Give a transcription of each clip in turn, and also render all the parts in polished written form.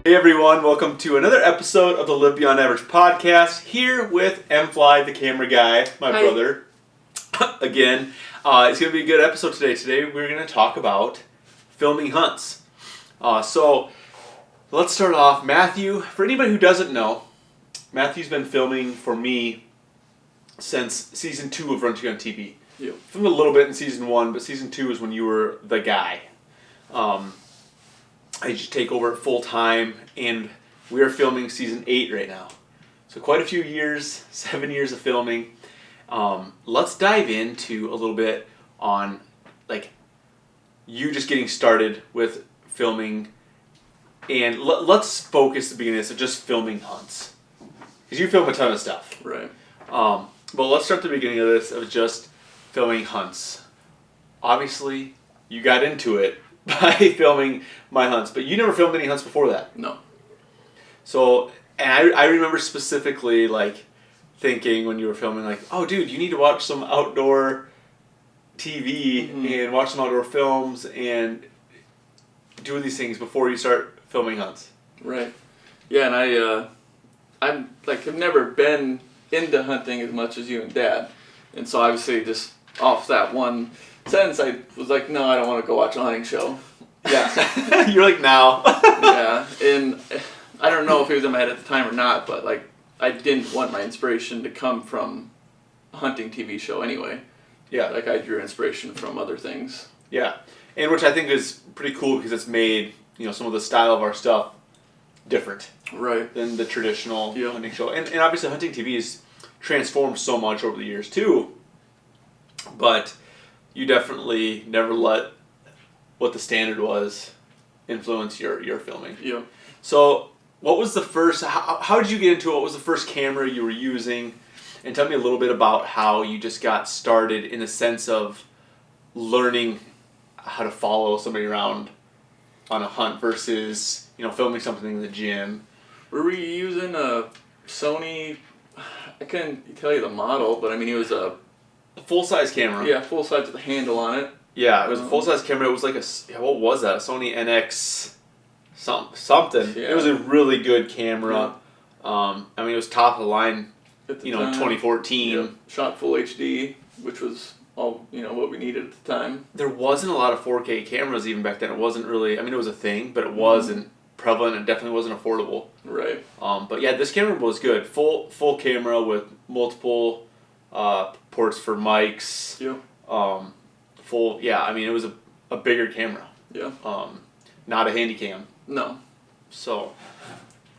Hey everyone, welcome to another episode of the Live Beyond Average podcast. Here with M-Fly, the camera guy, my brother. Again, it's going to be a good episode today. Today we're going to talk about filming hunts. So let's start off. Matthew, for anybody who doesn't know, Matthew's been filming for me since season 2 of Running on TV. Yep. Filmed a little bit in season 1, but season 2 is when you were the guy. I just take over full time, and we are filming season 8 right now. So quite a few years, 7 years of filming. Let's dive into a little bit on like you just getting started with filming, and let's focus at the beginning of this of just filming hunts, because you film a ton of stuff. Right. But let's start at the beginning of this of just filming hunts. Obviously, you got into it by filming my hunts, but you never filmed any hunts before that. No. So, and I remember specifically like thinking when you were filming, like, oh dude, you need to watch some outdoor TV and watch some outdoor films and do these things before you start filming hunts. Right. Yeah, and I'm like, I've never been into hunting as much as you and Dad, and so obviously just off that one sentence, I was like, no, I don't want to go watch a hunting show. Yeah. You're like, now. Yeah, and I don't know if it was in my head at the time or not, but like, I didn't want my inspiration to come from a hunting TV show anyway. Yeah. Like, I drew inspiration from other things. Yeah. And which I think is pretty cool because it's made, some of the style of our stuff different. Right. Than the traditional hunting show. And obviously hunting TV has transformed so much over the years too. But you definitely never let what the standard was influence your filming. Yeah. So what was the first, how did you get into it? What was the first camera you were using? And tell me a little bit about how you just got started in the sense of learning how to follow somebody around on a hunt versus, filming something in the gym. Were we using a Sony? I couldn't tell you the model, but I mean, it was a full-size camera. Yeah, full size with a handle on it. Yeah, it was a full-size camera. It was like what was that? A Sony NX something. Yeah. It was a really good camera. Yeah. I mean, it was top of the line, At the in time. 2014. Yep. Shot full HD, which was all, what we needed at the time. There wasn't a lot of 4K cameras even back then. It wasn't really, it was a thing, but it wasn't prevalent. It definitely wasn't affordable. Right. But yeah, this camera was good. Full camera with multiple ports for mics. Yep. It was a bigger camera. Yeah. Not a handy cam. No. So,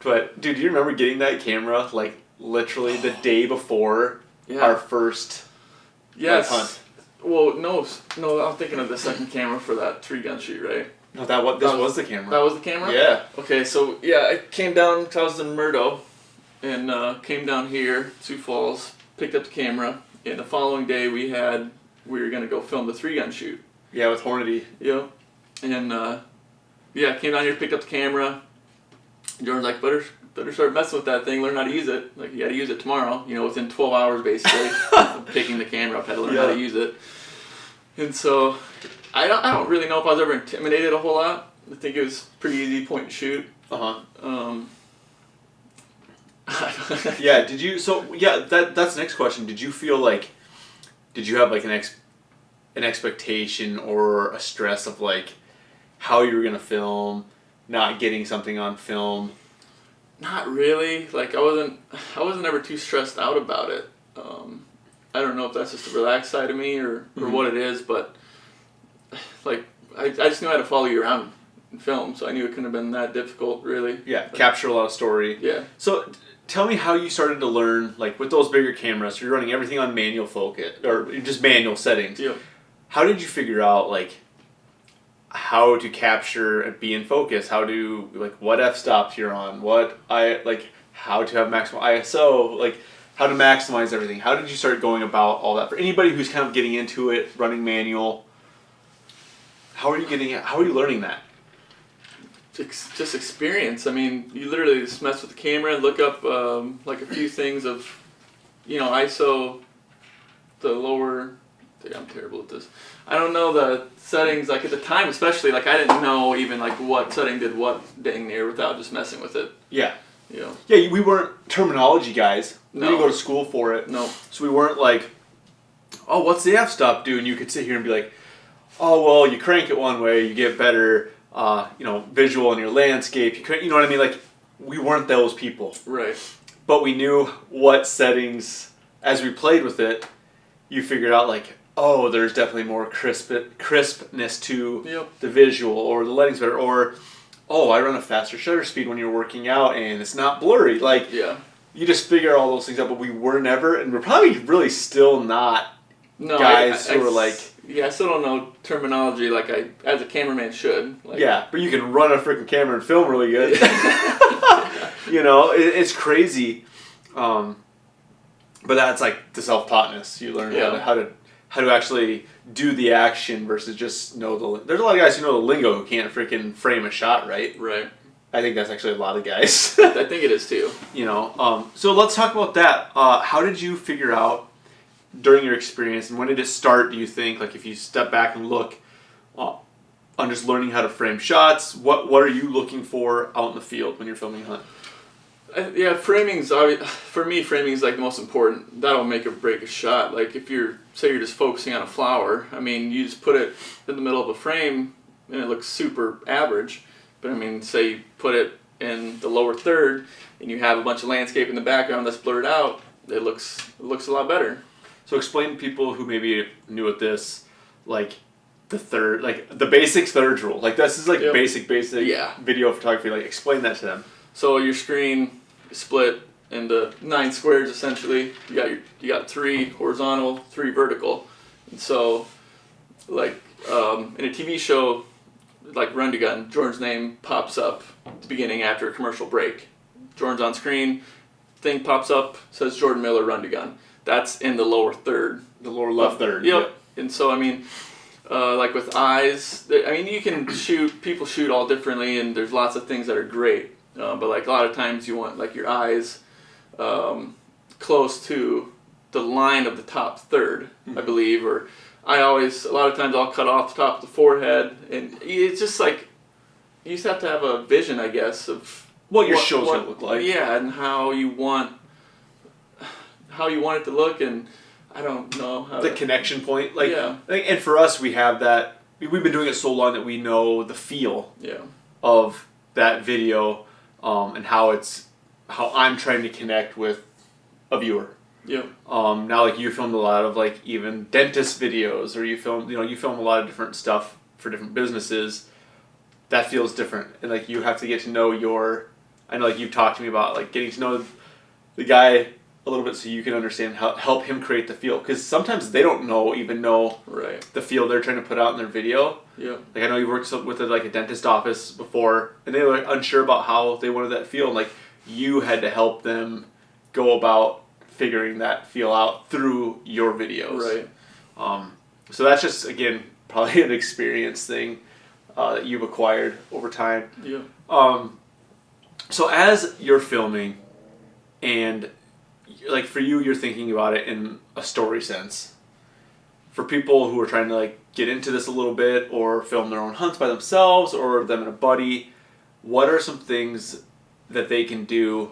but dude, do you remember getting that camera like literally the day before our first hunt? Well, no, I'm thinking of the second camera for that 3-gun shoot, right? No, this was the camera. That was the camera? Yeah. Okay, so I came down, cause I was in Murdo, and came down here, Sioux Falls, picked up the camera, and the following day we were gonna go film the 3-gun shoot. Yeah, with Hornady. Yeah. And came down here, picked up the camera. Jordan's like, better start messing with that thing, learn how to use it. Like, you gotta use it tomorrow, within 12 hours basically of picking the camera up, had to learn how to use it. And so, I don't really know if I was ever intimidated a whole lot. I think it was pretty easy point and shoot. Yeah, did you, that's the next question. Did you feel like, did you have like an expectation or a stress of like how you were going to film, not getting something on film? Not really. Like, I wasn't ever too stressed out about it. I don't know if that's just the relaxed side of me or what it is, but like, I just knew I had to follow you around and film, so I knew it couldn't have been that difficult, really. Yeah, capture a lot of story. Yeah. So tell me how you started to learn, like with those bigger cameras, you're running everything on manual focus, or just manual settings. Yeah. How did you figure out, like, how to capture and be in focus? How to, like, what f-stops you're on? How to have maximum ISO? Like, how to maximize everything? How did you start going about all that? For anybody who's kind of getting into it, running manual, how are you learning that? Just experience. I mean, you literally just mess with the camera and look up like a few things of, ISO, the lower Dude, I'm terrible at this. I don't know the settings, like at the time especially, like I didn't know even like what setting did what dang near without just messing with it. Yeah. You know. Yeah, we weren't terminology guys. We No. didn't go to school for it. No. So we weren't like, oh, what's the f-stop do? And you could sit here and be like, oh, well, you crank it one way, you get better, visual in your landscape. You know what I mean? Like, we weren't those people. Right. But we knew what settings, as we played with it, you figured out like, oh, there's definitely more crispness to the visual, or the lighting's better, or, oh, I run a faster shutter speed when you're working out and it's not blurry. Like, you just figure all those things out, but we were never, and we're probably really still not guys who are like... Yeah, I still don't know terminology like I, as a cameraman, should. Like, yeah, but you can run a freaking camera and film really good. You know, it's crazy. But that's like the self-taughtness. You learn how to actually do the action versus just know the... There's a lot of guys who know the lingo who can't freaking frame a shot right. Right. I think that's actually a lot of guys. I think it is too. You know, so let's talk about that. How did you figure out during your experience, and when did it start, do you think? Like, if you step back and look on just learning how to frame shots, what are you looking for out in the field when you're filming hunt? Framing's for me. Framing's like the most important. That'll make or break a shot. Like if you're just focusing on a flower, I mean, you just put it in the middle of a frame and it looks super average. But I mean, say you put it in the lower third and you have a bunch of landscape in the background that's blurred out, it looks a lot better. So explain to people who maybe new at this, like the basic thirds rule. Like this is like basic video photography. Like explain that to them. So your screen is split into 9 squares essentially. You got 3 horizontal, 3 vertical. And so like in a TV show like Run to Gun, Jordan's name pops up at the beginning after a commercial break. Jordan's on screen, thing pops up, says Jordan Miller Run to Gun. That's in the lower third. The lower left third. Yep. And so I mean like with eyes, I mean you can people shoot all differently and there's lots of things that are great. But like a lot of times you want like your eyes close to the line of the top third, I believe, or a lot of times I'll cut off the top of the forehead, and it's just like you just have to have a vision, I guess, of what your show's gonna look like. Yeah, and how you want it to look, and I don't know how the connection point, like, and for us we have that. We've been doing it so long that we know the feel of that video. And how I'm trying to connect with a viewer. Yeah. Now like you filmed a lot of like even dentist videos, or you film a lot of different stuff for different businesses. That feels different, and like you have to get to know I know like you've talked to me about like getting to know the guy a little bit so you can understand help him create the feel, because sometimes they don't even know the feel they're trying to put out in their video. Yeah. Like I know you worked with like a dentist office before, and they were unsure about how they wanted that feel, and like you had to help them go about figuring that feel out through your videos. Right. So that's just again probably an experience thing that you've acquired over time. Yeah. So as you're filming, and like for you, you're thinking about it in a story sense. For people who are trying to like get into this a little bit, or film their own hunts by themselves, or them and a buddy, what are some things that they can do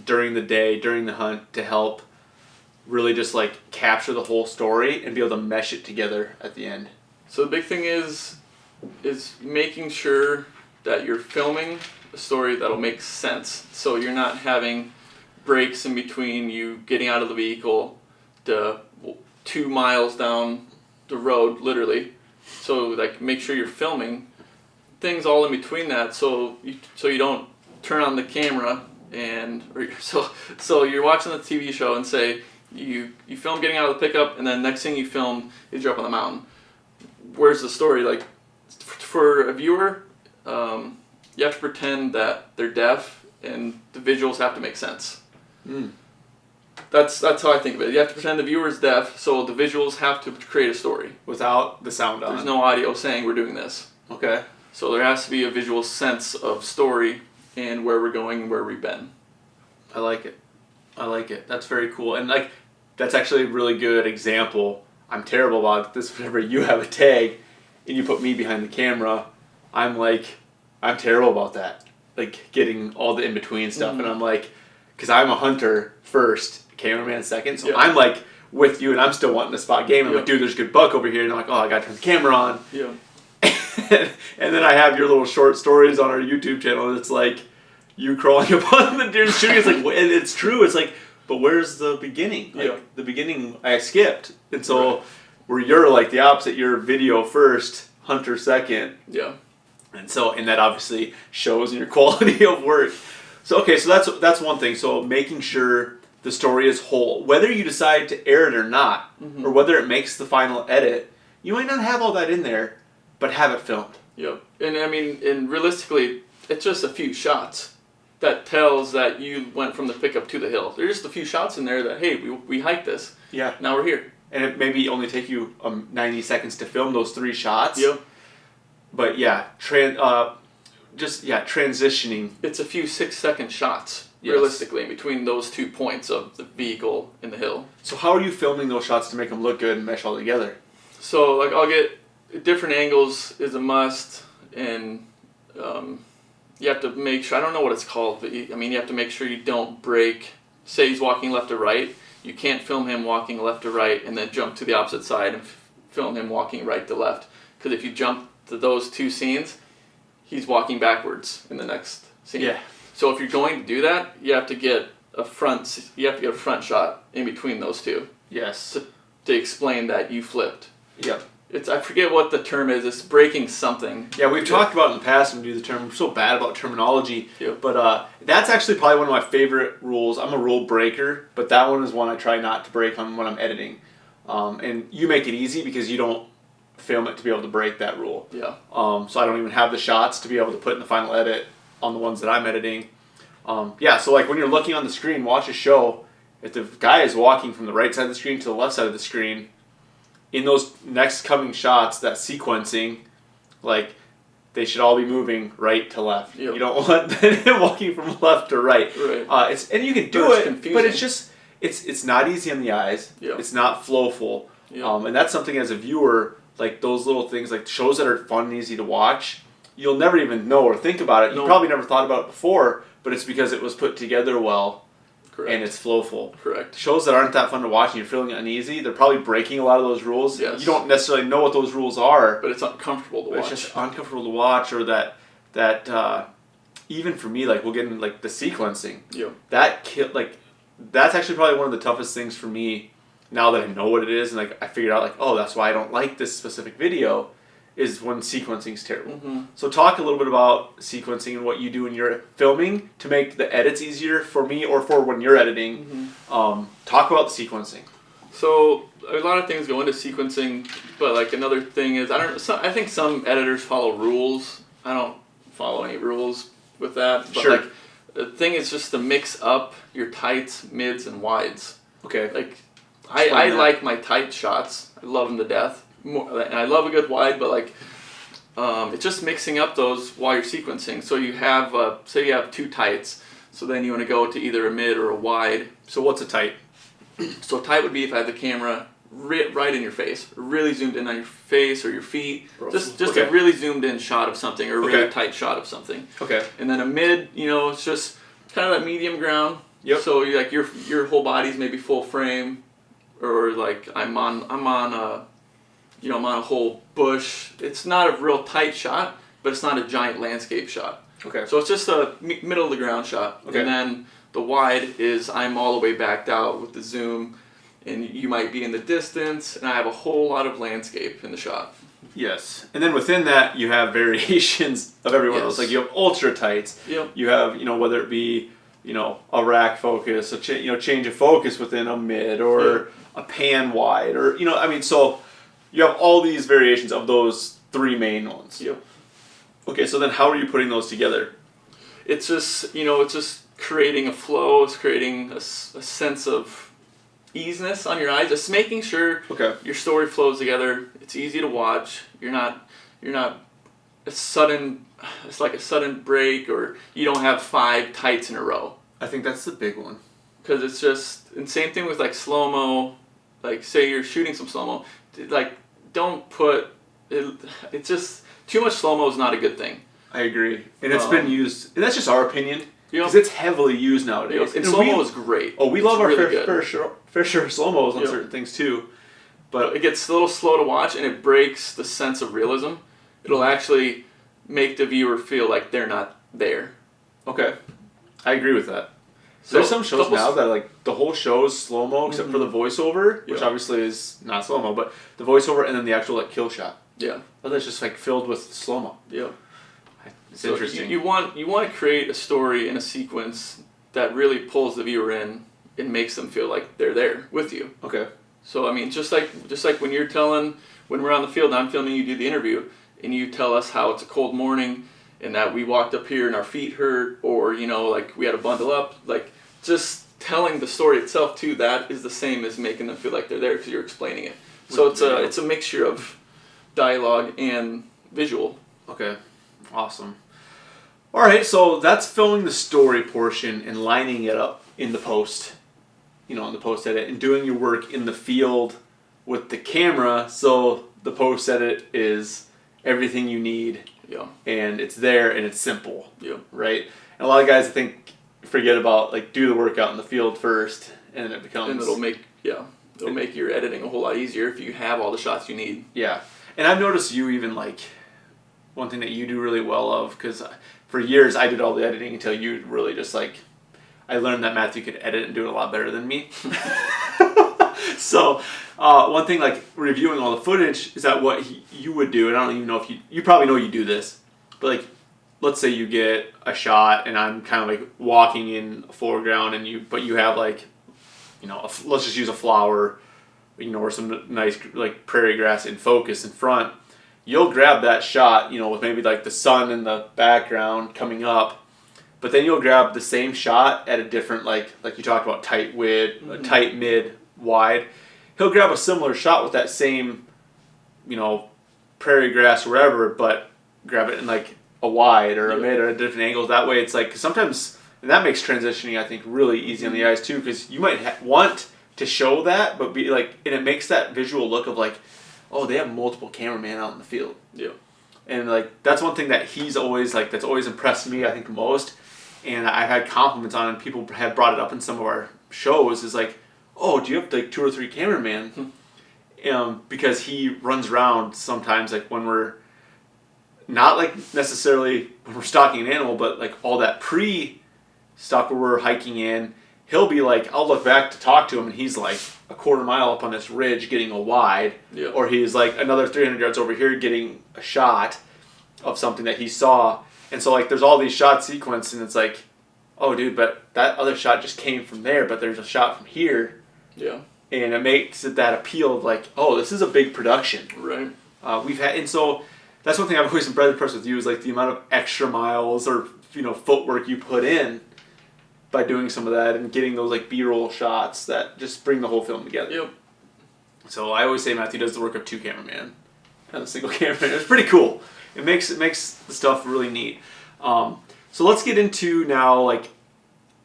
during the day, during the hunt, to help really just like capture the whole story and be able to mesh it together at the end? So the big thing is making sure that you're filming a story that'll make sense. So you're not having breaks in between you getting out of the vehicle to 2 miles down the road, literally. So like make sure you're filming things all in between that, so you don't turn on the camera so you're watching the TV show and say you film getting out of the pickup, and then next thing you film is you're up on the mountain. Where's the story? Like for a viewer, you have to pretend that they're deaf, and the visuals have to make sense. That's how I think of it. You have to pretend the viewer is deaf, so the visuals have to create a story. Without the sound on. There's no audio saying we're doing this. Okay. So there has to be a visual sense of story and where we're going and where we've been. I like it. That's very cool. And like that's actually a really good example I'm terrible about this. Whenever you have a tag, and you put me behind the camera, I'm terrible about that. Like getting all the in between stuff, and I'm like, because I'm a hunter first, cameraman second, so I'm like with you, and I'm still wanting to spot game. I'm like, dude, there's a good buck over here, and I'm like, oh, I gotta turn the camera on. Yeah. And then I have your little short stories on our YouTube channel, and it's like you crawling up on the deer and shooting. It's like, and it's true. It's like, but where's the beginning? Like the beginning, I skipped, and so where you're like the opposite. You're video first, hunter second. Yeah. And that obviously shows in your quality of work. So okay, so that's one thing. So making sure the story is whole, whether you decide to air it or not, or whether it makes the final edit, you might not have all that in there, but have it filmed. Yep. And I mean, and realistically, it's just a few shots that tells that you went from the pickup to the hill. There's just a few shots in there that, hey, we hiked this. Yeah. Now we're here. And it maybe only take you 90 seconds to film those 3 shots. Yep. But yeah, transitioning. It's a few 6-second shots, realistically, between those 2 points of the vehicle and the hill. So how are you filming those shots to make them look good and mesh all together? So like I'll get different angles is a must, and you have to make sure, I don't know what it's called, but you have to make sure you don't break. Say he's walking left to right, you can't film him walking left to right and then jump to the opposite side and film him walking right to left. Because if you jump to those 2 scenes, he's walking backwards in the next scene. Yeah. So if you're going to do that, you have to get a front shot in between those 2. Yes. To explain that you flipped. Yep. I forget what the term is. It's breaking something. Yeah, we've talked about it in the past when we do the term. We're so bad about terminology. Yep. But that's actually probably one of my favorite rules. I'm a rule breaker, but that one is one I try not to break on when I'm editing. And you make it easy because you don't film it to be able to break that rule. Yeah. So I don't even have the shots to be able to put in the final edit on the ones that I'm editing. So like when you're looking on the screen, watch a show. If the guy is walking from the right side of the screen to the left side of the screen, in those next coming shots, that sequencing, like, they should all be moving right to left. Yep. You don't want him walking from left to right. Right. And you can do it, confusing. But it's just, it's not easy on the eyes. Yep. It's not flowful. Yep. And that's something as a viewer, like those little things, like shows that are fun and easy to watch, you'll never even know or think about it. No. You probably never thought about it before, but it's because it was put together well. Correct. And it's flowful. Correct. Shows that aren't that fun to watch and you're feeling uneasy, they're probably breaking a lot of those rules. Yes. You don't necessarily know what those rules are. But it's uncomfortable to watch. It's just uncomfortable to watch, or that even for me, like we'll get into like the sequencing. Yeah. That's actually probably one of the toughest things for me now that I know what it is, and like I figured out like, oh, that's why I don't like this specific video, is when sequencing's terrible. Mm-hmm. So talk a little bit about sequencing and what you do when you're filming to make the edits easier for me or for when you're editing. Mm-hmm. Talk about the sequencing. So a lot of things go into sequencing, but like another thing is I think some editors follow rules. I don't follow any rules with that. But like the thing is just to mix up your tights, mids, and wides. Okay. Like I like my tight shots. I love them to death. And I love a good wide, but like it's just mixing up those while you're sequencing. So you have say you have 2 tights, so then you want to go to either a mid or a wide. So what's a tight? So tight would be if I had the camera right in your face, really zoomed in on your face or your feet, just a really zoomed in shot of something, or a really tight shot of something. Okay. And then a mid, it's just kind of that medium ground. Yep. So like your whole body's maybe full frame, or like I'm on a whole bush. It's not a real tight shot, but it's not a giant landscape shot. Okay. So it's just a middle of the ground shot. Okay. And then the wide is I'm all the way backed out with the zoom, and you might be in the distance, and I have a whole lot of landscape in the shot. Yes. And then within that, you have variations of every one of those. Like you have ultra tights. Yep. You have, whether it be, a rack focus, change of focus within a mid, or a pan wide, or, so you have all these variations of those 3 main ones. Yep. Okay, so then how are you putting those together? It's just, it's just creating a flow. It's creating a sense of easiness on your eyes. Just making sure your story flows together. It's easy to watch. You're not it's like a sudden break, or you don't have 5 tights in a row. I think that's the big one. Because it's just, and same thing with like slow-mo. like say you're shooting some slow-mo, like don't put, it's just, too much slow-mo is not a good thing. I agree. And it's been used, and that's just our opinion, because Yep. it's heavily used nowadays. Yep. And slow-mo is great. Oh, we It's love our really fair share of slow-mos on Yep. certain things too. But it gets a little slow to watch, and it breaks the sense of realism. It'll actually make the viewer feel like they're not there. Okay. I agree with that. So there's some shows now that like the whole show is slow-mo except for the voiceover, which Yeah. obviously is not slow-mo, but the voiceover and then the actual like kill shot. Yeah. But that's just like filled with slow-mo. Yeah. It's So interesting. You want to create a story and a sequence that really pulls the viewer in and makes them feel like they're there with you. Okay. So I mean, just like when when we're on the field and I'm filming, you do the interview and you tell us how it's a cold morning and that we walked up here and our feet hurt, or like we had to bundle up. Like just telling the story itself too, that is the same as making them feel like they're there because you're explaining it. So it's a mixture of dialogue and visual. Okay. Awesome. All right, so that's filming the story portion and lining it up in the post, in the post edit, and doing your work in the field with the camera. So the post edit is everything you need, Yeah. and it's there and it's simple, Yeah. right? And a lot of guys, I think, forget about like do the work out in the field first, and then it becomes. And it'll make your editing a whole lot easier if you have all the shots you need. Yeah, and I've noticed you even like one thing that you do really well of, because for years I did all the editing until you really just like, I learned that Matthew could edit and do it a lot better than me. So one thing like reviewing all the footage is that what you would do, and I don't even know if you probably know you do this, but like let's say you get a shot and I'm kind of like walking in a foreground and you have like, let's just use a flower, or some nice like prairie grass in focus in front. You'll grab that shot, with maybe like the sun in the background coming up, but then you'll grab the same shot at a different, like you talked about, tight width, tight, mid, wide. He'll grab a similar shot with that same, prairie grass, wherever, but grab it in like a wide or a mid or a different angle. That way it's like, 'cause sometimes, and that makes transitioning, I think, really easy on the eyes too, because you might want to show that, but be like, and it makes that visual look of like, oh, they have multiple cameramen out in the field. Yeah. And like that's one thing that he's always like, that's always impressed me, I think, most. And I've had compliments on it. People have brought it up in some of our shows. Is like, oh, do you have like 2 or 3 cameramen? Because he runs around sometimes, like when we're not like necessarily when we're stalking an animal, but like all that pre-stock where we're hiking in. He'll be like, I'll look back to talk to him, and he's like a quarter mile up on this ridge getting a wide, or he's like another 300 yards over here getting a shot of something that he saw. And so like there's all these shot sequence, and it's like, oh dude, but that other shot just came from there, but there's a shot from here. Yeah. And it makes it that appeal of like, oh, this is a big production. Right. And so that's one thing I've always been impressed with you is like the amount of extra miles or footwork you put in by doing some of that and getting those like B-roll shots that just bring the whole film together. Yep. So I always say Matthew does the work of 2 cameramen and a single cameraman. It's pretty cool. It makes the stuff really neat. So let's get into now like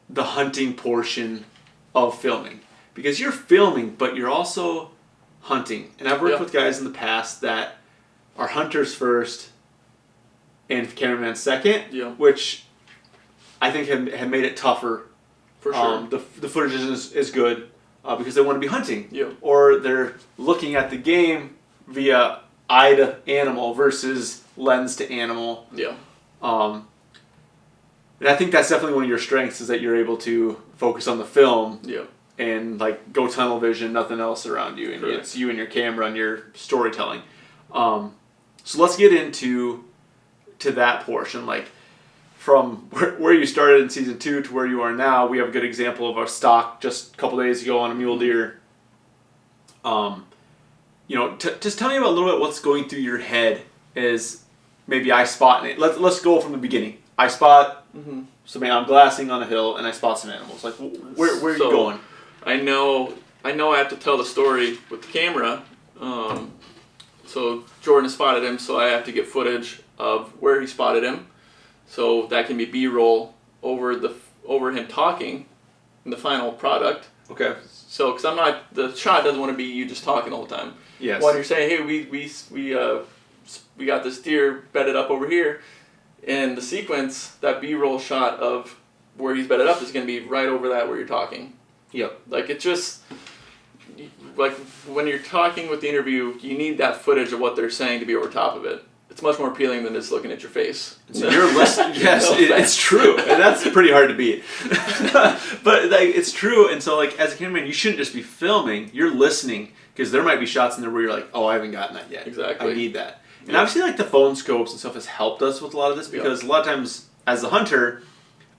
the hunting portion of filming, because you're filming but you're also hunting. And I've worked with guys in the past that are hunters first and cameraman second, which I think have made it tougher. For sure. The footage isn't as good because they want to be hunting. Yeah. Or they're looking at the game via eye to animal versus lens to animal. Yeah. And I think that's definitely one of your strengths, is that you're able to focus on the film. Yeah. And like go tunnel vision, nothing else around you, and Correct. It's you and your camera and your storytelling. So let's get into that portion, like from where you started in season 2 to where you are now. We have a good example of our stock just a couple days ago on a mule deer. Just tell me about a little bit what's going through your head as maybe I spot it. Let's go from the beginning. I spot something. I'm glassing on a hill and I spot some animals. Like where are you going? I know I have to tell the story with the camera. So Jordan spotted him, so I have to get footage of where he spotted him. So that can be B-roll over him talking in the final product. Okay. So, because the shot doesn't want to be you just talking all the time. Yes. When you're saying, hey, we got this deer bedded up over here, in the sequence, that B-roll shot of where he's bedded up is going to be right over that where you're talking. Yep. Like, it just, like, when you're talking with the interview, you need that footage of what they're saying to be over top of it. It's much more appealing than just looking at your face. So you're listening. Yes, it's true, and that's pretty hard to beat. But like, it's true, and so like as a cameraman, you shouldn't just be filming. You're listening because there might be shots in there where you're like, oh, I haven't gotten that yet. Exactly. I need that. And obviously, like the phone scopes and stuff has helped us with a lot of this because a lot of times, as a hunter,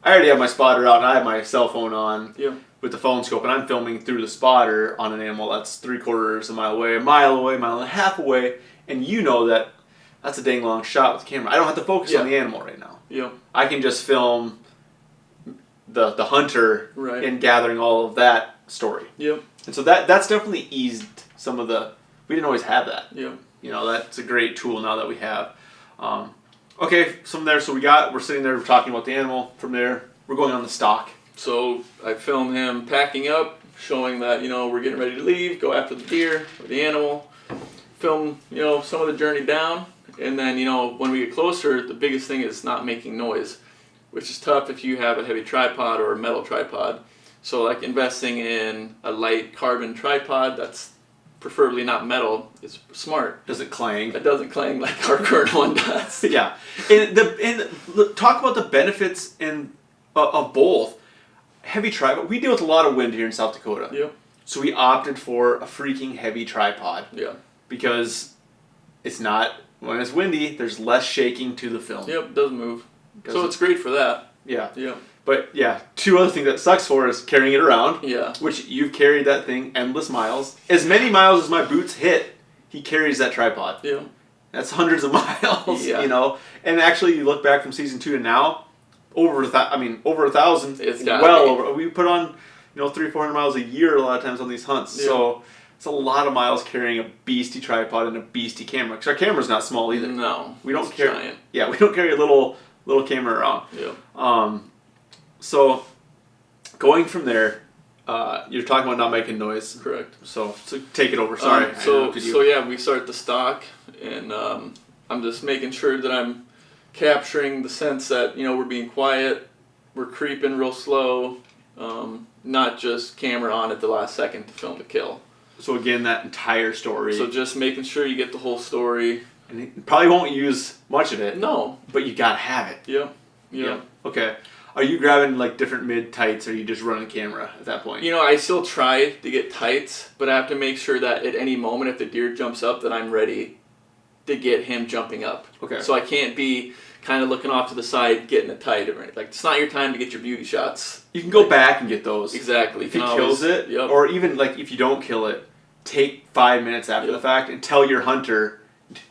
I already have my spotter out and I have my cell phone on with the phone scope, and I'm filming through the spotter on an animal that's 3/4 mile away, mile and a half away, and you know that. That's a dang long shot with the camera. I don't have to focus on the animal right now. Yeah. I can just film the hunter in gathering all of that story. Yep. And so that's definitely eased some of the. We didn't always have that. Yeah. You know, that's a great tool now that we have. Okay, from there, so we're sitting there talking about the animal. From there, we're going on the stock. So I film him packing up, showing that we're getting ready to leave, go after the deer or the animal. Film some of the journey down. And then, when we get closer, the biggest thing is not making noise, which is tough if you have a heavy tripod or a metal tripod. So, like, investing in a light carbon tripod that's preferably not metal is smart. Does it clang? It doesn't clang like our current one does. Yeah. And talk about the benefits of both. Heavy tripod. We deal with a lot of wind here in South Dakota. Yep. So we opted for a freaking heavy tripod. Yeah. Because it's not... When it's windy, there's less shaking to the film. Yep, doesn't move. So it's great for that. Yeah. Yeah. But yeah, two other things that sucks for is carrying it around. Yeah. Which you've carried that thing endless miles. As many miles as my boots hit, he carries that tripod. Yeah. That's hundreds of miles, yeah. And actually, you look back from season 2 to now, over 1,000. It's over. We put on, 300-400 miles a year a lot of times on these hunts. Yeah. So it's a lot of miles carrying a beastie tripod and a beastie camera. Because our camera's not small either. No. We don't carry. Giant. Yeah, we don't carry a little camera around. Yeah. So going from there, you're talking about not making noise. Correct. So take it over. Sorry. So we start the stock, and I'm just making sure that I'm capturing the sense that we're being quiet, we're creeping real slow, not just camera on at the last second to film the kill. So again, that entire story. So just making sure you get the whole story. And you probably won't use much of it. No. But you gotta have it. Yeah. Okay. Are you grabbing like different mid tights, or are you just running the camera at that point? I still try to get tights, but I have to make sure that at any moment, if the deer jumps up, that I'm ready to get him jumping up. Okay. So I can't be kind of looking off to the side, getting it tight. Like, it's not your time to get your beauty shots. You can go back and get those. Exactly. If he kills it, or even like if you don't kill it, take 5 minutes after the fact and tell your hunter,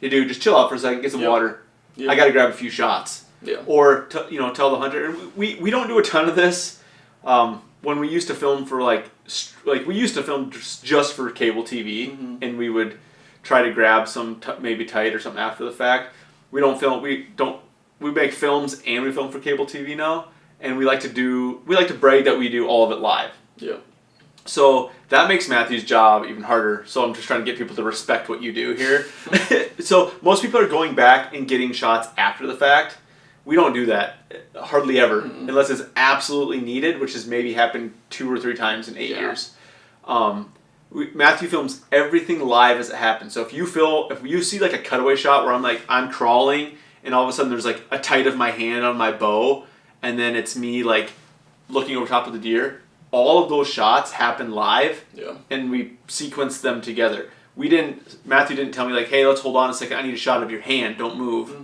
hey dude, just chill out for a second, get some water. I gotta grab a few shots. Yeah. Or tell the hunter. And we don't do a ton of this. When we used to film for we used to film just for cable TV, and we would try to grab some maybe tight or something after the fact. We don't film. We make films and we film for cable TV now, and we like to brag that we do all of it live. Yeah. So that makes Matthew's job even harder. So I'm just trying to get people to respect what you do here. So most people are going back and getting shots after the fact. We don't do that hardly ever, unless it's absolutely needed, which has maybe happened 2 or 3 times in 8 years. Matthew films everything live as it happens. So if you see like a cutaway shot where I'm crawling, and all of a sudden there's like a tight of my hand on my bow, and then it's me like looking over top of the deer. All of those shots happen live, and we sequence them together. Matthew didn't tell me like, hey, let's hold on a second, I need a shot of your hand, don't move.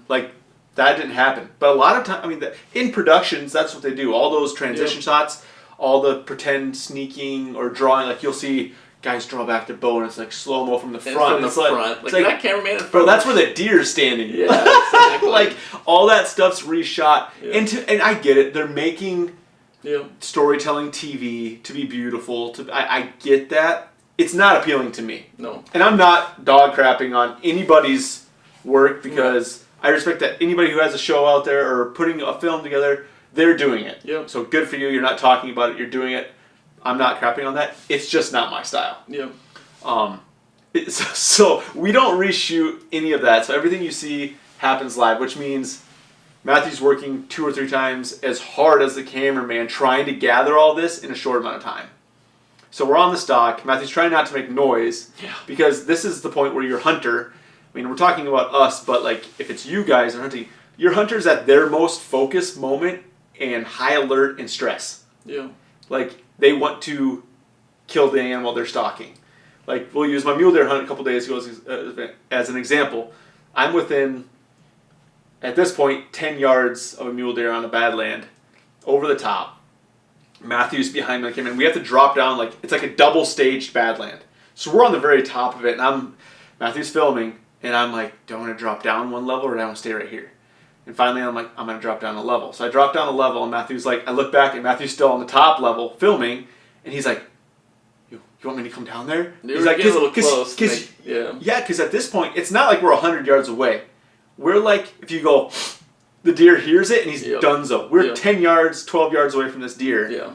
Like, that didn't happen. But a lot of time, in productions, that's what they do. All those transition shots, all the pretend sneaking or drawing, like you'll see guys draw back their bow and it's like slow-mo from the front. From the front. Like that cameraman in front. Bro, that's where the deer's standing. Yeah, exactly. Like, all that stuff's reshot. Yeah. And I get it. They're making storytelling TV to be beautiful. I get that. It's not appealing to me. No. And I'm not dog crapping on anybody's work because I respect that anybody who has a show out there or putting a film together, they're doing it. Yep. So good for you. You're not talking about it. You're doing it. I'm not crapping on that. It's just not my style. Yeah. So we don't reshoot any of that. So everything you see happens live, which means Matthew's working 2 or 3 times as hard as the cameraman trying to gather all this in a short amount of time. So we're on the stock. Matthew's trying not to make noise because this is the point where your hunter, I mean, we're talking about us, but like if it's you guys are hunting, your hunter's at their most focused moment and high alert and stress. Yeah. Like they want to kill the animal they're stalking. Like we'll use my mule deer hunt a couple days ago as an example. I'm within, at this point, 10 yards of a mule deer on a badland, over the top. Matthew's behind me, and we have to drop down it's like a double staged badland. So we're on the very top of it, and Matthew's filming, and I'm like, do I want to drop down one level or do I want to stay right here? And finally I'm like, I'm going to drop down a level. So I drop down a level, and Matthew's like, I look back, and Matthew's still on the top level filming, and he's like, you want me to come down there? He's like, get a little close. Yeah, because at this point, it's not like we're 100 yards away. We're like, if you go, the deer hears it and he's donezo. We're 10 yards, 12 yards away from this deer. Yeah.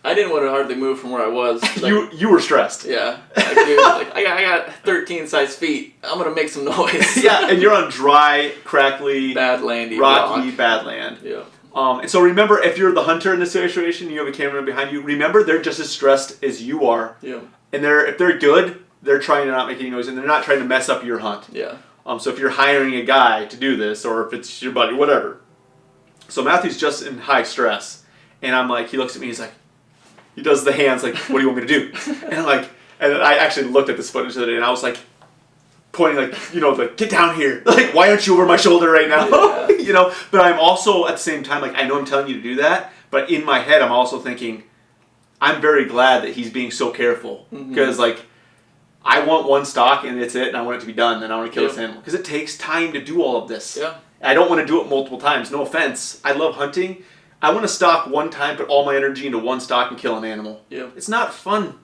I didn't want to hardly move from where I was. Like, you were stressed. Yeah. Like, dude, I got 13 size feet. I'm going to make some noise. Yeah, and you're on dry, crackly, badlandy, rocky badland. Yeah. And so remember, if you're the hunter in this situation, you have a cameraman behind you, remember they're just as stressed as you are. Yeah. And if they're good, they're trying to not make any noise, and they're not trying to mess up your hunt. Yeah. So if you're hiring a guy to do this, or if it's your buddy, whatever. So Matthew's just in high stress, and I'm like, he looks at me, he's like, he does the hands, like, what do you want me to do? And I'm like, and I actually looked at this footage the other day, and I was like, pointing like, get down here. Like, why aren't you over my shoulder right now? Yeah. But I'm also, at the same time, like, I know I'm telling you to do that, but in my head, I'm also thinking, I'm very glad that he's being so careful, because, like, I want one stock and it's it, and I want it to be done, and I want to kill this animal. Because it takes time to do all of this. Yeah. I don't want to do it multiple times. No offense. I love hunting. I want to stalk one time, put all my energy into one stock and kill an animal. Yeah. It's not fun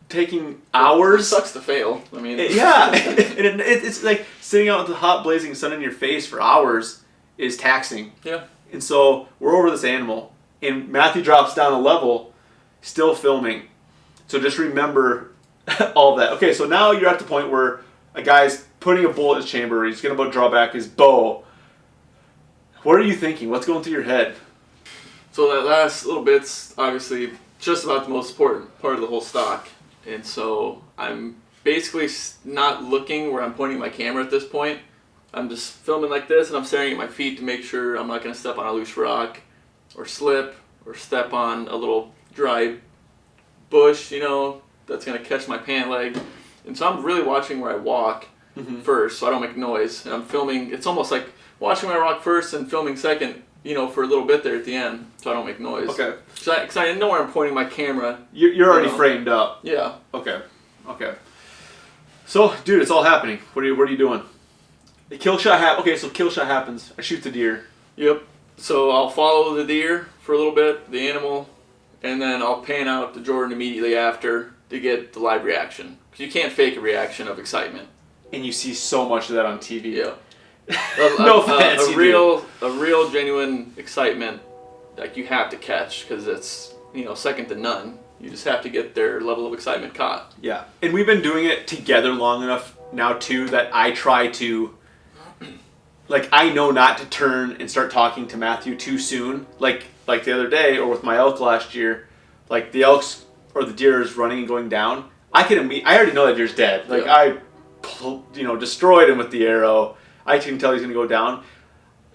taking hours. It sucks to fail. I mean. Yeah. And it's like sitting out with the hot blazing sun in your face for hours is taxing. Yeah. And so we're over this animal, and Matthew drops down a level, still filming. So just remember all of that. Okay, so now you're at the point where a guy's putting a bullet in his chamber. He's going to draw back his bow. What are you thinking? What's going through your head? So that last little bit's obviously just about the most important part of the whole stock. And so I'm basically not looking where I'm pointing my camera at this point. I'm just filming like this, and I'm staring at my feet to make sure I'm not going to step on a loose rock or slip or step on a little dry bush, that's going to catch my pant leg. And so I'm really watching where I walk first so I don't make noise. And I'm filming, it's almost like watching where I walk first and filming second, for a little bit there at the end so I don't make noise. Okay. Because I know where I'm pointing my camera. You're already framed up. Yeah. Okay. So, dude, it's all happening. What are you doing? The kill shot okay, so kill shot happens. I shoot the deer. Yep. So I'll follow the deer for a little bit, the animal, and then I'll pan out to Jordan immediately after to get the live reaction. Because you can't fake a reaction of excitement. And you see so much of that on TV. Yeah. No offense. A real genuine excitement, like you have to catch because it's second to none. You just have to get their level of excitement caught. Yeah, and we've been doing it together long enough now too that I try to, I know not to turn and start talking to Matthew too soon. Like the other day, or with my elk last year, like the elk's or the deer is running and going down. I already know that deer's dead. I destroyed him with the arrow. I can tell he's going to go down.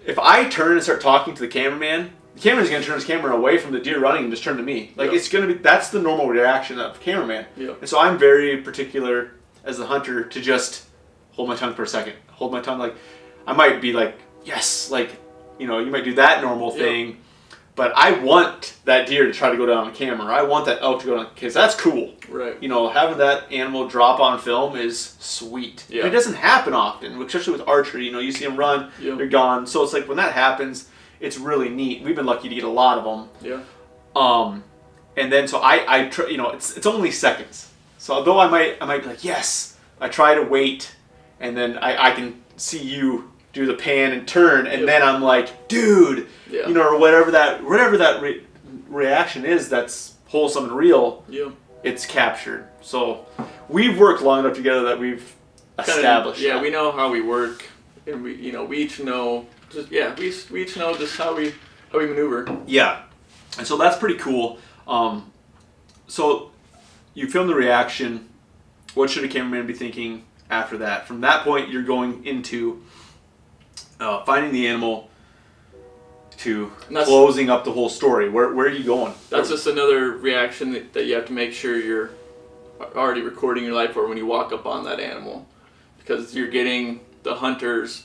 If I turn and start talking to the cameraman's going to turn his camera away from the deer running and just turn to me. It's going to be, that's the normal reaction of a cameraman. Yeah. And so I'm very particular as the hunter to just hold my tongue for a second. Hold my tongue, I might be like, yes, you might do that normal thing. But I want that deer to try to go down on camera. I want that elk to go down, because that's cool. Right. Having that animal drop on film is sweet. Yeah. And it doesn't happen often, especially with archery. You see them run, they're gone. So it's like when that happens, it's really neat. We've been lucky to get a lot of them. Yeah. And then so I try, it's only seconds. So although I might be like, yes, I try to wait, and then I can see you do the pan and turn, and then I'm like, dude, or whatever that reaction is, that's wholesome and real, Yep. it's captured. So we've worked long enough together that we've established. Yeah, we know how we work, and we each know we each know just how we maneuver. Yeah, and so that's pretty cool. So you film the reaction. What should a cameraman be thinking after that? From that point, you're going into finding the animal to closing up the whole story. Where are you going? That's just another reaction that you have to make sure you're already recording your life for when you walk up on that animal, because you're getting the hunter's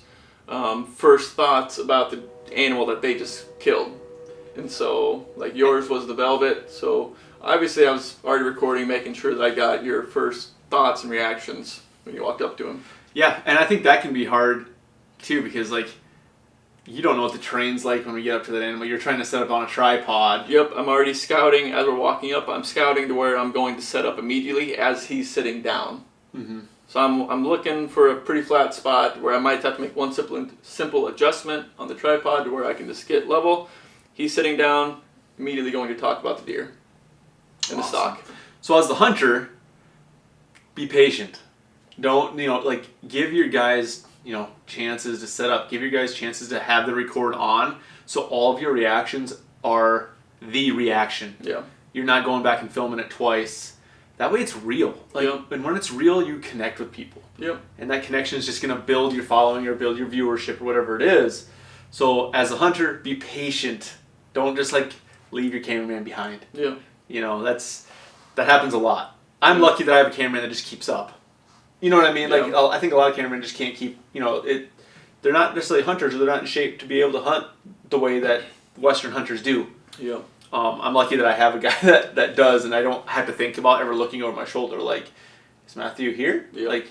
first thoughts about the animal that they just killed. And so, like, yours was the velvet, so obviously I was already recording, making sure that I got your first thoughts and reactions when you walked up to him. Yeah, and I think that can be hard too, because like you don't know what the terrain's like when we get up to that animal. You're trying to set up on a tripod. Yep, I'm already scouting as we're walking up. I'm scouting to where I'm going to set up immediately as he's sitting down. Mm-hmm. So I'm looking for a pretty flat spot where I might have to make one simple adjustment on the tripod to where I can just get level. He's sitting down, immediately going to talk about the deer and the stock. So as the hunter, be patient. Don't, give your guys, chances to set up. Give your guys chances to have the record on, so all of your reactions are the reaction. Yeah. You're not going back and filming it twice. That way it's real. And when it's real, you connect with people. Yep. And that connection is just going to build your following or build your viewership or whatever it is. So as a hunter, be patient. Don't just leave your cameraman behind. Yeah. That happens a lot. I'm lucky that I have a cameraman that just keeps up. You know what I mean? Yeah. I think a lot of cameramen just can't keep, they're not necessarily hunters, or they're not in shape to be able to hunt the way that Western hunters do. Yeah. I'm lucky that I have a guy that does, and I don't have to think about ever looking over my shoulder is Matthew here? Yeah.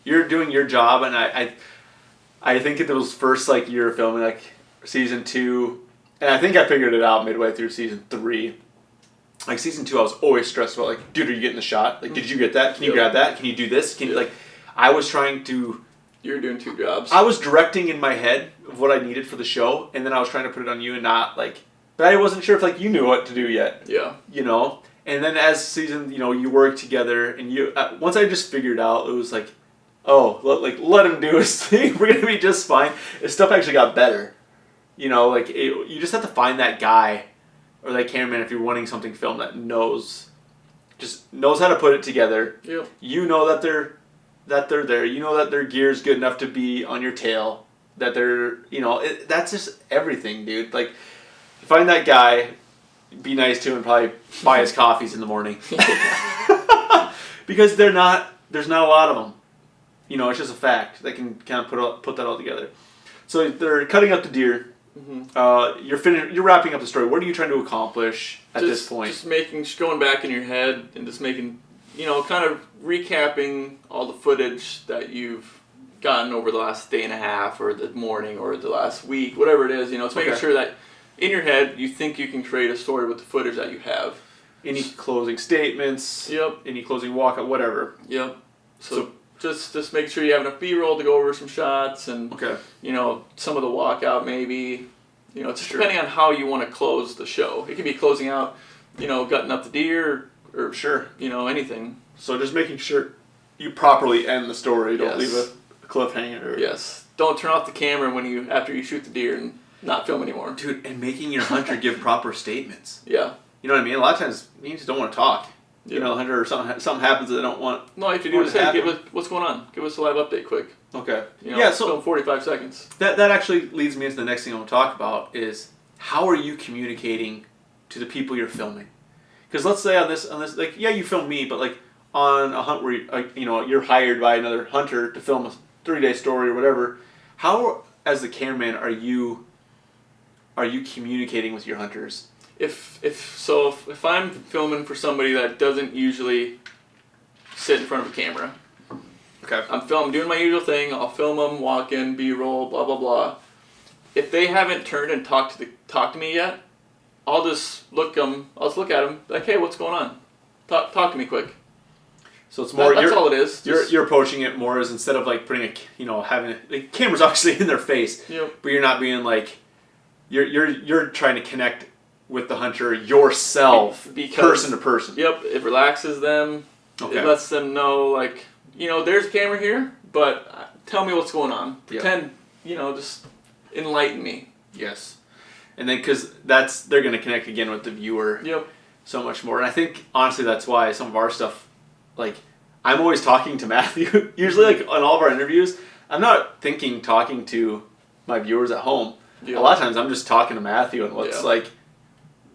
You're doing your job, and I think in those first year of filming, season 2, and I think I figured it out midway through season 3. Season 2, I was always stressed about dude, are you getting the shot? Did you get that? Can you grab that? Can you do this? Can you I was trying to. You're doing 2 jobs. I was directing in my head of what I needed for the show, and then I was trying to put it on you and not but I wasn't sure if you knew what to do yet. Yeah. And then as season, you work together, and you once I just figured out, it was let him do his thing. We're gonna be just fine. His stuff actually got better. You just have to find that guy or that cameraman if you're wanting something filmed that knows how to put it together. Yep. You know that they're there. You know that their gear's good enough to be on your tail. That they're that's just everything, dude. Find that guy, be nice to him, and probably buy his coffees in the morning. Because there's not a lot of them. It's just a fact. They can kind of put that all together. So they're cutting up the deer. Mm-hmm. You're wrapping up the story. What are you trying to accomplish at this point? Just going back in your head and just making, kind of recapping all the footage that you've gotten over the last day and a half, or the morning, or the last week, whatever it is. It's making sure that in your head you think you can create a story with the footage that you have. Any closing statements? Yep. Any closing walkout? Whatever. Yep. So just make sure you have enough B-roll to go over some shots, and some of the walkout maybe. It's depending on how you want to close the show. It could be closing out, gutting up the deer, or anything. So just making sure you properly end the story. Don't leave a cliffhanger. Yes. Don't turn off the camera after you shoot the deer and not film anymore. Dude, and making your hunter give proper statements. Yeah. You know what I mean? A lot of times you just don't want to talk. Yeah. The hunter, or something happens that they don't want. No, all you have to do is say, give us what's going on. Give us a live update quick. Okay. So film 45 seconds. That actually leads me into the next thing I want to talk about is how are you communicating to the people you're filming? Because let's say on this, you film me, but on a hunt where you're hired by another hunter to film a 3-day story or whatever. How, as the cameraman, are you communicating with your hunters? If I'm filming for somebody that doesn't usually sit in front of a camera, okay, I'm doing my usual thing. I'll film them, walk in, B-roll, blah blah blah. If they haven't turned and talked to me yet, I'll just look at them like, hey, what's going on? Talk to me quick. So it's more. That's all it is. You're approaching it more as instead of putting having the camera's obviously in their face. Yep. But you're not being you're trying to connect with the hunter yourself, because, person to person. Yep, it relaxes them. Okay. It lets them know, like, there's a camera here, but tell me what's going on. Pretend, just enlighten me. Yes. And then, because they're going to connect again with the viewer. Yep. So much more. And I think, honestly, that's why some of our stuff, like, I'm always talking to Matthew. Usually, like, on all of our interviews, I'm not talking to my viewers at home. Yep. A lot of times, I'm just talking to Matthew and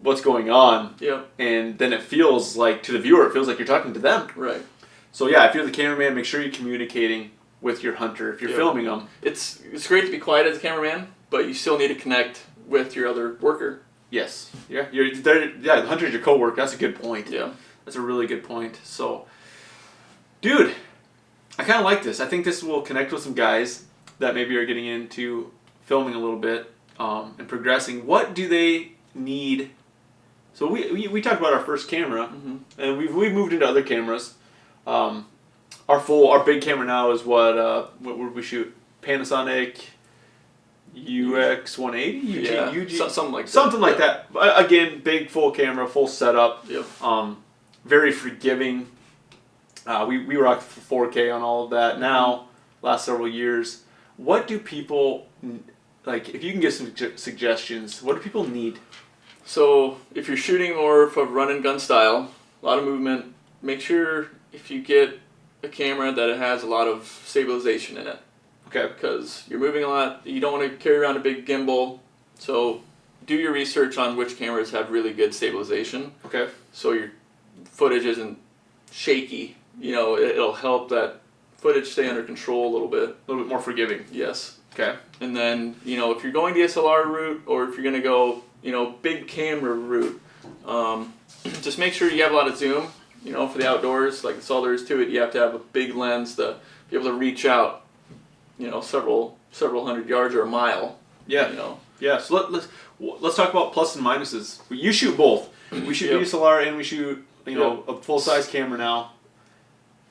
what's going on. Yep. And then it feels like, to the viewer, it feels like you're talking to them. Right. So, yeah, if you're the cameraman, make sure you're communicating with your hunter if you're filming them. It's great to be quiet as a cameraman, but you still need to connect with your other worker. Yes. Yeah. The hunter's your coworker. That's a good point. Yeah. That's a really good point. So, dude, I kind of like this. I think this will connect with some guys that maybe are getting into filming a little bit and progressing. What do they need? So we talked about our first camera, and we've moved into other cameras. Our big camera now is what would we shoot? Panasonic UX 180? Something like that. Something like that. Again, big full camera, full setup. Yep. Very forgiving. We rocked 4K on all of that. Now, last several years, what do people like? If you can give some suggestions, what do people need? So if you're shooting more of a run and gun style, a lot of movement, make sure if you get a camera that it has a lot of stabilization in it. Okay. Because you're moving a lot, you don't want to carry around a big gimbal. So do your research on which cameras have really good stabilization. Okay. So your footage isn't shaky. It'll help that footage stay under control a little bit. A little bit more forgiving. Yes. Okay. And then, if you're going DSLR route or if you're going to go, big camera route, just make sure you have a lot of zoom, for the outdoors. Like, that's all there is to it. You have to have a big lens to be able to reach out, several hundred yards or a mile. Yeah. Yeah. So let's talk about plus and minuses. You shoot both. We shoot DSLR and we shoot, a full-size camera now.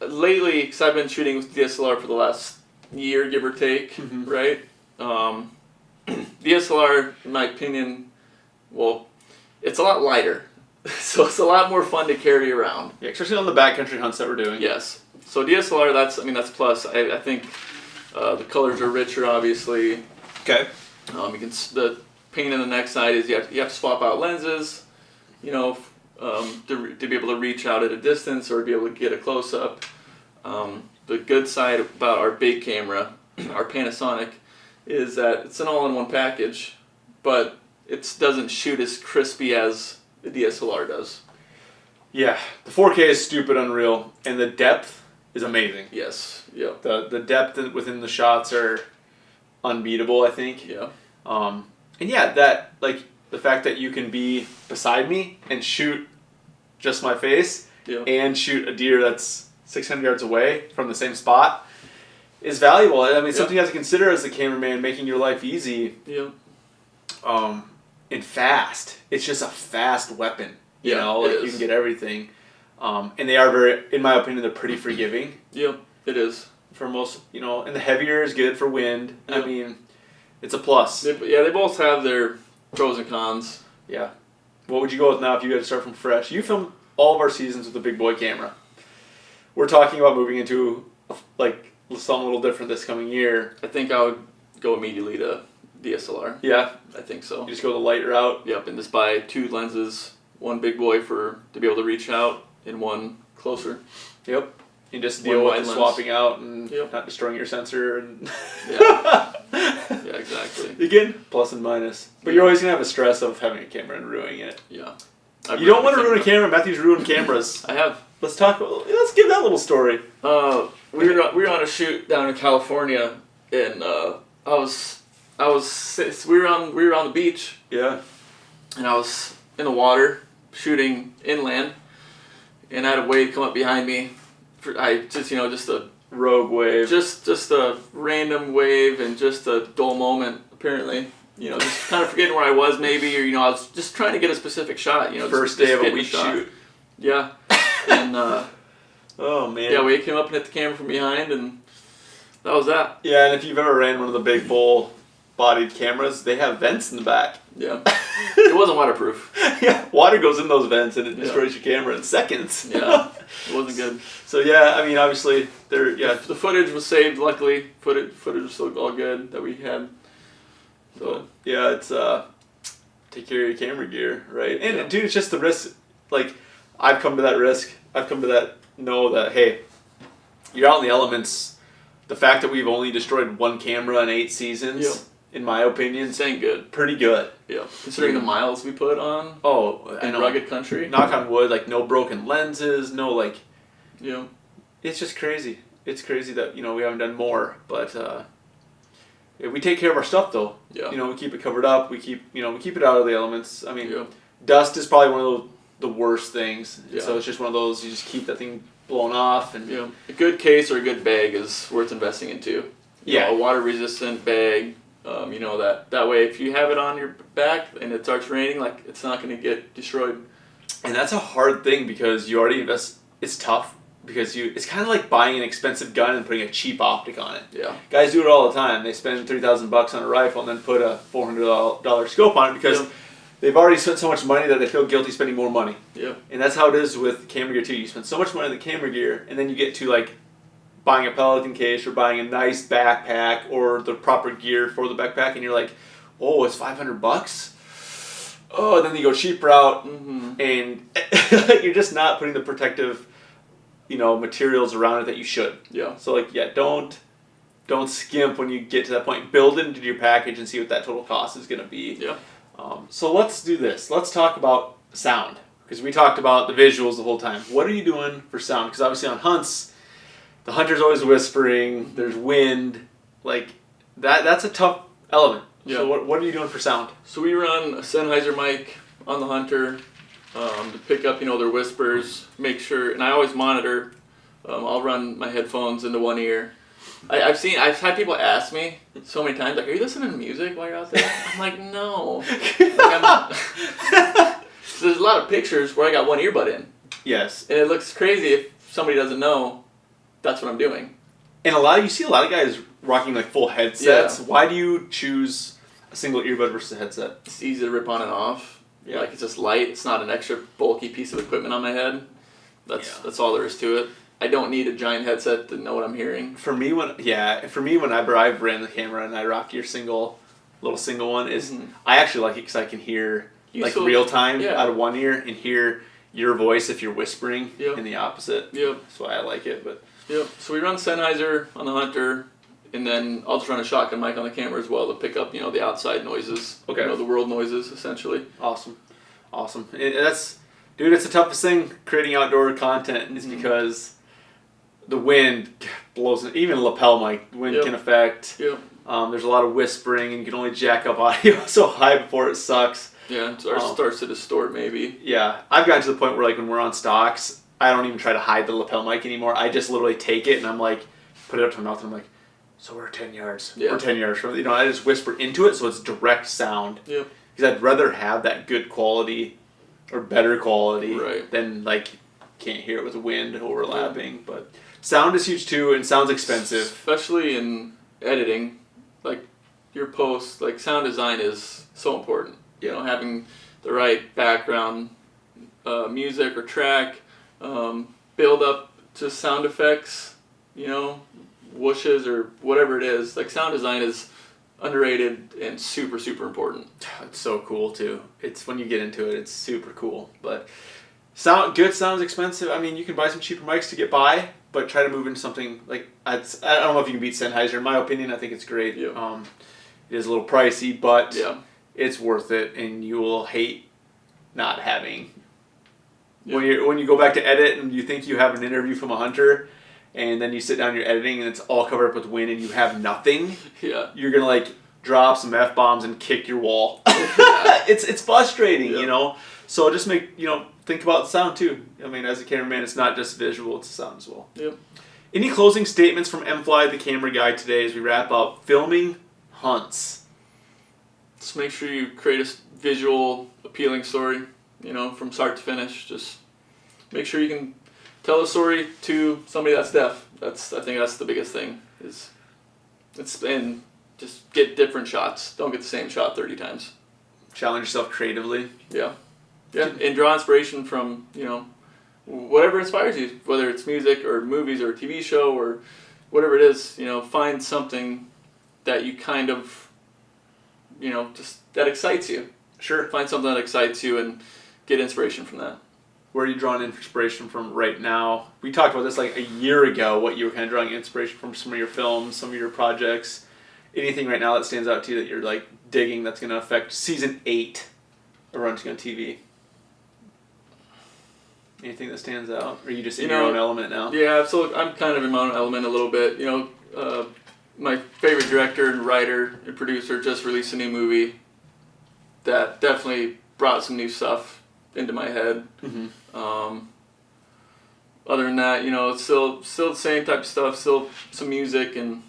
Lately, because I've been shooting with DSLR for the last year, give or take, right? DSLR, in my opinion, well, it's a lot lighter, so it's a lot more fun to carry around. Yeah, especially on the backcountry hunts that we're doing. Yes. So DSLR, that's plus. I think the colors are richer, obviously. Okay. The pain in the neck side is you have to swap out lenses, to be able to reach out at a distance or be able to get a close up. The good side about our big camera, our Panasonic, is that it's an all-in-one package, but it doesn't shoot as crispy as the DSLR does. Yeah, the 4K is stupid unreal, and the depth is amazing. Yes. Yeah. The depth within the shots are unbeatable, I think. Yeah. And yeah, that, like, the fact that you can be beside me and shoot just my face and shoot a deer that's 600 yards away from the same spot is valuable. I mean, something you have to consider as a cameraman, making your life easy. Yeah. And fast. It's just a fast weapon. You can get everything. And they are in my opinion, they're pretty forgiving. Yeah, it is. For most, and the heavier is good for wind. I mean, it's a plus. They both have their pros and cons. Yeah. What would you go with now if you had to start from fresh? You filmed all of our seasons with a big boy camera. We're talking about moving into something a little different this coming year. I think I would go immediately to DSLR. Yeah. I think so. You just go the light route. Yep, and just buy 2 lenses, one big boy to be able to reach out, and one closer. Yep. You just deal with swapping out and not destroying your sensor and Yeah, exactly. Again, plus and minus. But you're always gonna have a stress of having a camera and ruining it. Yeah. You don't want to ruin a camera. Matthew's ruined cameras. I have. Let's give that little story. We were on a shoot down in California, and we were on the beach. Yeah. And I was in the water shooting inland, and I had a wave come up behind me. Just a rogue wave. Just a random wave and just a dull moment apparently. Just kind of forgetting where I was maybe, or I was just trying to get a specific shot. First day of a week shoot. Yeah. And oh man. Yeah, we came up and hit the camera from behind, and that was that. Yeah, and if you've ever ran one of the big full bodied cameras, they have vents in the back. Yeah. It wasn't waterproof. Yeah, water goes in those vents and it destroys your camera in seconds. Yeah, it wasn't good. So yeah, I mean, obviously, The footage was saved, luckily. Footage was still all good that we had. So yeah, it's take care of your camera gear, right? And dude, it's just the risk. Like, I've come to that risk. I've come to that know that, hey, you're out in the elements. The fact that we've only destroyed one camera in 8 seasons, in my opinion, this ain't good. Pretty good. Yeah. Considering the miles we put on. In rugged country. Knock on wood, like no broken lenses, no like. Yeah. It's just crazy. It's crazy that we haven't done more, but we take care of our stuff though. Yeah. We keep it covered up. We keep it out of the elements. I mean, dust is probably one of the worst things. Yeah. So it's just one of those, you just keep that thing blown off. And a good case or a good bag is worth investing into. You know, a water resistant bag. That way if you have it on your back and it starts raining, like, it's not going to get destroyed. And that's a hard thing because you already invest. It's tough because it's kind of like buying an expensive gun and putting a cheap optic on it. Yeah. Guys do it all the time. They spend $3,000 on a rifle and then put a $400 scope on it because they've already spent so much money that they feel guilty spending more money. Yeah. And that's how it is with camera gear too. You spend so much money on the camera gear and then you get to like buying a Pelican case or buying a nice backpack or the proper gear for the backpack and you're like, oh, it's $500? Oh, and then you go cheap route and you're just not putting the protective materials around it that you should. Yeah. So like, don't skimp when you get to that point. Build it into your package and see what that total cost is going to be. Yeah. So let's do this. Let's talk about sound because we talked about the visuals the whole time. What are you doing for sound? Because obviously on hunts, the hunter's always whispering. There's wind. Like that's a tough element. Yeah. So what are you doing for sound? So we run a Sennheiser mic on the hunter. To pick up, their whispers, make sure, and I always monitor. I'll run my headphones into one ear. I've had people ask me so many times, like, are you listening to music while you're out there? I'm like, no. So there's a lot of pictures where I got one earbud in. Yes. And it looks crazy if somebody doesn't know that's what I'm doing. And you see a lot of guys rocking like full headsets. Yeah. Why do you choose a single earbud versus a headset? It's easy to rip on and off. Yeah. Like, it's just light. It's not an extra bulky piece of equipment on my head. That's all there is to it. I don't need a giant headset to know what I'm hearing. For me, whenever I've ran the camera and I rock your little single one, I actually like it because I can hear real time out of one ear and hear your voice if you're whispering in the opposite. Yep. That's why I like it. But so we run Sennheiser on the hunter. And then I'll just run a shotgun mic on the camera as well to pick up, the outside noises. Okay. The world noises, essentially. Awesome. It's the toughest thing creating outdoor content is because the wind blows. Even a lapel mic, wind can affect. Yep. There's a lot of whispering, and you can only jack up audio so high before it sucks. Yeah, it starts to distort maybe. Yeah, I've gotten to the point where like when we're on stocks, I don't even try to hide the lapel mic anymore. I just literally take it and I'm like, put it up to my mouth and I'm like, so we're 10 yards. Yeah. We're 10 yards from I just whisper into it so it's direct sound. Yep. Because I'd rather have that good quality or better quality than like can't hear it with wind overlapping. Yeah. But sound is huge too and sound's expensive. Especially in editing. Like your post, like sound design is so important. Yeah. Having the right background music or track, build up to sound effects, whooshes or whatever it is. Like sound design is underrated and super, super important. It's so cool too. It's when you get into it, it's super cool. But good sound's expensive. I mean, you can buy some cheaper mics to get by, but try to move into something like I don't know if you can beat Sennheiser. In my opinion, I think it's great. Yeah. It is a little pricey, but it's worth it, and you will hate not having. Yeah. When you go back to edit and you think you have an interview from a hunter. And then you sit down, you're editing, and it's all covered up with wind, and you have nothing. Yeah. You're gonna like drop some F-bombs and kick your wall. It's frustrating, So just think about the sound too. I mean, as a cameraman, it's not just visual; it's the sound as well. Yep. Any closing statements from M-Fly, the camera guy, today as we wrap up filming hunts? Just make sure you create a visual, appealing story. From start to finish. Just make sure you can tell a story to somebody that's deaf. I think that's the biggest thing. And just get different shots. Don't get the same shot 30 times. Challenge yourself creatively. Yeah. Yeah, and draw inspiration from, whatever inspires you, whether it's music or movies or a TV show or whatever it is, find something that you kind of, just that excites you. Sure. Find something that excites you and get inspiration from that. Where are you drawing inspiration from right now? We talked about this like a year ago, what you were kind of drawing inspiration from, some of your films, some of your projects. Anything right now that stands out to you that you're like digging that's going to affect season 8 of Runting on TV? Anything that stands out? Or are you just in your own element now? Yeah, so I'm kind of in my own element a little bit. My favorite director and writer and producer just released a new movie that definitely brought some new stuff into my head. Mm-hmm. Other than that, it's still the same type of stuff, still some music, and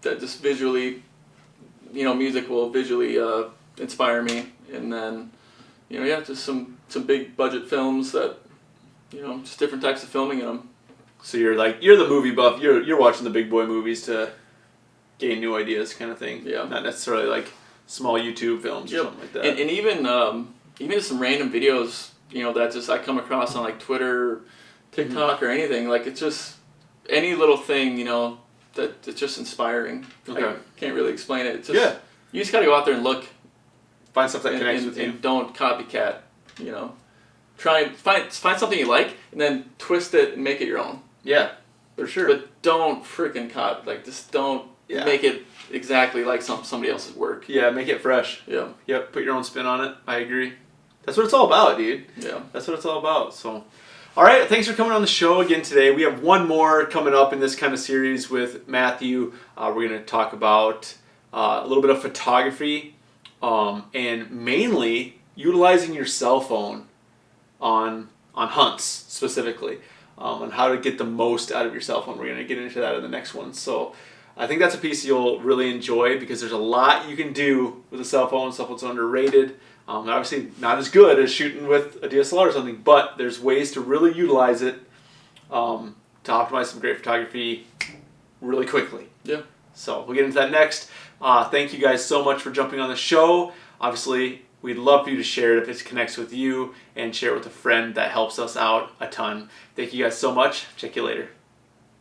that just visually, music will visually inspire me. And then, just some big budget films that, just different types of filming in them. So you're the movie buff. You're watching the big boy movies to gain new ideas, kind of thing. Yeah. Not necessarily like small YouTube films or something like that. And even some random videos, that just I come across on like Twitter, or TikTok, mm-hmm. or anything. Like it's just any little thing, that it's just inspiring. Okay. I can't really explain it. It's just, you just gotta go out there and look. Find stuff that connects with you. And don't copycat, Try and find something you like and then twist it and make it your own. Yeah, for sure. But don't freaking just don't make it exactly like somebody else's work. Yeah, make it fresh. Yeah. Yep, put your own spin on it. I agree. That's what it's all about, dude. Yeah. That's what it's all about. So, all right, thanks for coming on the show again today. We have one more coming up in this kind of series with Matthew. We're going to talk about a little bit of photography and mainly utilizing your cell phone on HUNTS specifically, on how to get the most out of your cell phone. We're going to get into that in the next one. So I think that's a piece you'll really enjoy because there's a lot you can do with a cell phone. Cell phone's underrated. Obviously not as good as shooting with a DSLR or something, but there's ways to really utilize it to optimize some great photography really quickly. Yeah. So we'll get into that next. Thank you guys so much for jumping on the show. Obviously, we'd love for you to share it if it connects with you and share it with a friend. That helps us out a ton. Thank you guys so much. Check you later.